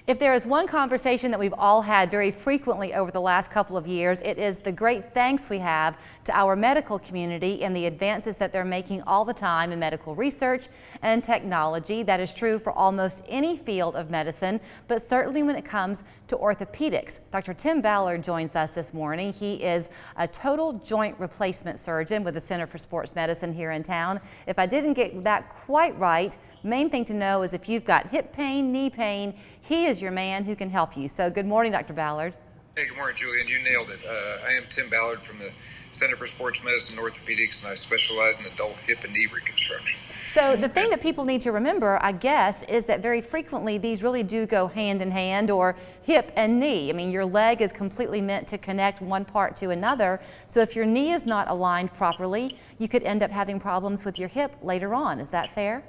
If there is one conversation that we've all had very frequently over the last couple of years, it is the great thanks we have to our medical community and the advances that they're making all the time in medical research and technology. That is true for almost any field of medicine, but certainly when it comes to orthopedics. Dr. Tim Ballard joins us this morning. He is a total joint replacement surgeon with the Center for Sports Medicine here in town. If I didn't get that quite right, main thing to know is if you've got hip pain, knee pain, he is your man who can help you. So good morning, Dr. Ballard. Hey, good morning, Julian. You nailed it. I am Tim Ballard from the Center for Sports Medicine and Orthopedics, and I specialize in adult hip and knee reconstruction. So the thing that people need to remember, I guess, is that very frequently these really do go hand in hand, or hip and knee. I mean, your leg is completely meant to connect one part to another. So if your knee is not aligned properly, you could end up having problems with your hip later on. Is that fair?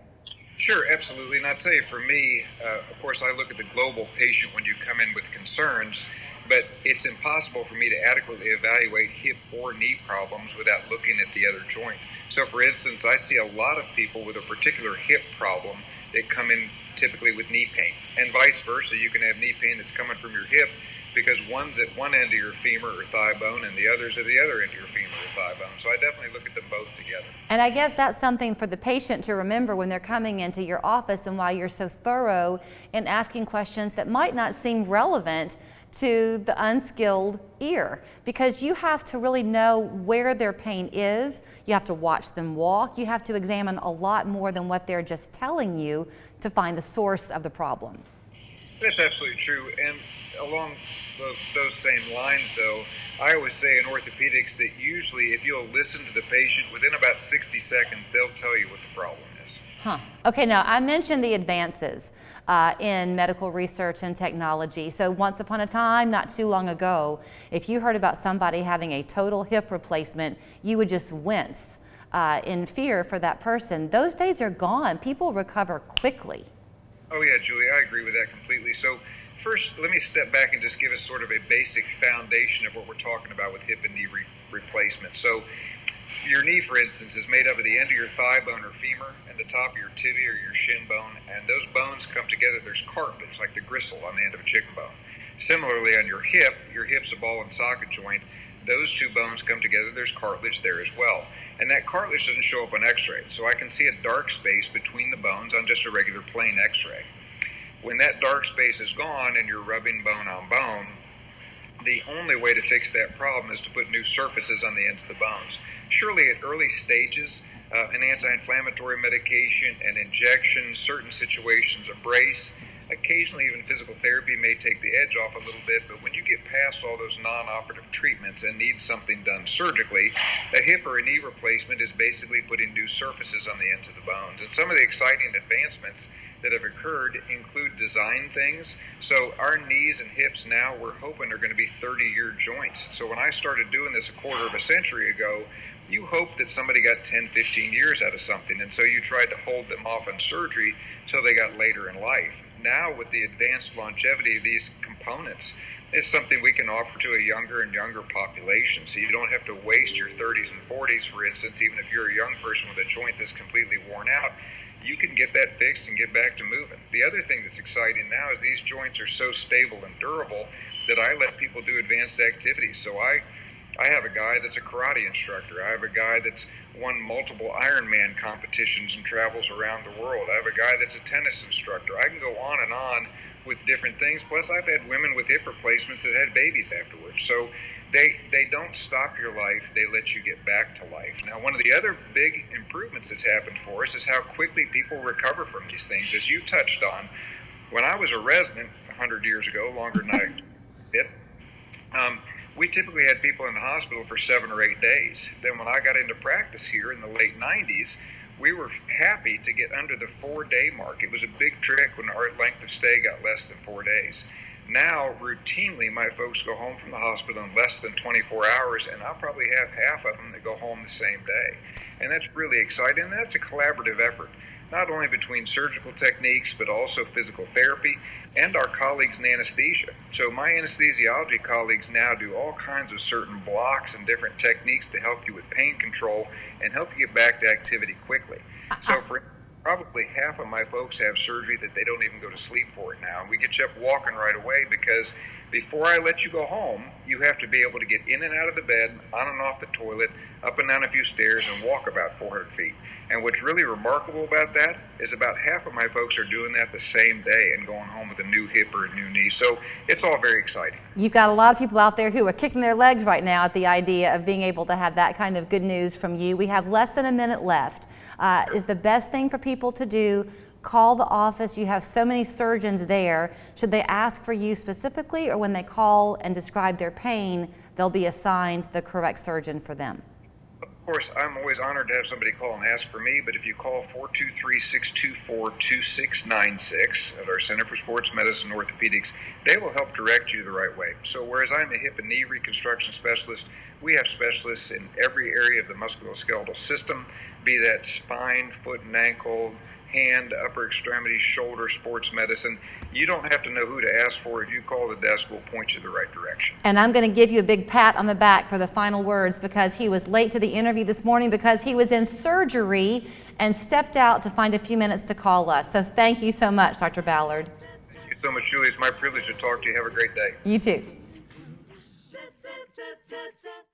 Sure, absolutely. And I'll tell you, for me, of course, I look at the global patient when you come in with concerns, but it's impossible for me to adequately evaluate hip or knee problems without looking at the other joint. So, for instance, I see a lot of people with a particular hip problem that come in typically with knee pain, and vice versa. You can have knee pain that's coming from your hip because one's at one end of your femur or thigh bone and the other's at the other end of your femur or thigh bone. So I definitely look at them both together. And I guess that's something for the patient to remember when they're coming into your office, and why you're so thorough in asking questions that might not seem relevant to the unskilled ear, because you have to really know where their pain is. You have to watch them walk. You have to examine a lot more than what they're just telling you to find the source of the problem. That's absolutely true. And along those same lines, though, I always say in orthopedics that usually if you'll listen to the patient, within about 60 seconds, they'll tell you what the problem is. Okay, now I mentioned the advances in medical research and technology. So once upon a time, not too long ago, if you heard about somebody having a total hip replacement, you would just wince in fear for that person. Those days are gone. People recover quickly. Oh yeah, Julie, I agree with that completely. So first, let me step back and just give us sort of a basic foundation of what we're talking about with hip and knee replacement. So your knee, for instance, is made up of the end of your thigh bone or femur and the top of your tibia or your shin bone, and those bones come together. There's cartilage, like the gristle on the end of a chicken bone. Similarly, on your hip's a ball and socket joint. Those two bones come together, there's cartilage there as well. And that cartilage doesn't show up on x-ray. So I can see a dark space between the bones on just a regular plain x-ray. When that dark space is gone and you're rubbing bone on bone, the only way to fix that problem is to put new surfaces on the ends of the bones. Surely at early stages, an anti-inflammatory medication, an injection, certain situations, a brace, occasionally even physical therapy may take the edge off a little bit, but when you get past all those non-operative treatments and need something done surgically, a hip or a knee replacement is basically putting new surfaces on the ends of the bones. And some of the exciting advancements that have occurred include design things. So our knees and hips now, we're hoping, are going to be 30-year joints. So when I started doing this a quarter of a century ago, you hope that somebody got 10, 15 years out of something, and so you tried to hold them off on surgery till they got later in life. Now, with the advanced longevity of these components, it's something we can offer to a younger and younger population, so you don't have to waste your 30s and 40s, for instance. Even if you're a young person with a joint that's completely worn out, you can get that fixed and get back to moving. The other thing that's exciting now is these joints are so stable and durable that I let people do advanced activities. So I have a guy that's a karate instructor. I have a guy that's won multiple Ironman competitions and travels around the world. I have a guy that's a tennis instructor. I can go on and on with different things. Plus, I've had women with hip replacements that had babies afterwards. So they don't stop your life. They let you get back to life. Now, one of the other big improvements that's happened for us is how quickly people recover from these things. As you touched on, when I was a resident 100 years ago, longer than I did, we typically had people in the hospital for 7 or 8 days. Then when I got into practice here in the late 90s, we were happy to get under the 4-day mark. It was a big trick when our length of stay got less than 4 days. Now, routinely, my folks go home from the hospital in less than 24 hours, and I'll probably have half of them that go home the same day. And that's really exciting, and that's a collaborative effort, not only between surgical techniques, but also physical therapy and our colleagues in anesthesia. So my anesthesiology colleagues now do all kinds of certain blocks and different techniques to help you with pain control and help you get back to activity quickly. So Probably half of my folks have surgery that they don't even go to sleep for it now. And we get you up walking right away because before I let you go home, you have to be able to get in and out of the bed, on and off the toilet, up and down a few stairs, and walk about 400 feet. And what's really remarkable about that is about half of my folks are doing that the same day and going home with a new hip or a new knee. So it's all very exciting. You've got a lot of people out there who are kicking their legs right now at the idea of being able to have that kind of good news from you. We have less than a minute left. Is the best thing for people to do call the office? You have so many surgeons there. Should they ask for you specifically, or when they call and describe their pain, they'll be assigned the correct surgeon for them? Of course, I'm always honored to have somebody call and ask for me, but if you call 423-624-2696 at our Center for Sports Medicine and Orthopedics, they will help direct you the right way. So whereas I'm a hip and knee reconstruction specialist, we have specialists in every area of the musculoskeletal system, be that spine, foot and ankle, hand, upper extremities, shoulder, sports medicine. You don't have to know who to ask for. If you call the desk, we'll point you the right direction. And I'm going to give you a big pat on the back for the final words, because he was late to the interview this morning because he was in surgery and stepped out to find a few minutes to call us. So thank you so much, Dr. Ballard. Thank you so much, Julie. It's my privilege to talk to you. Have a great day. You too.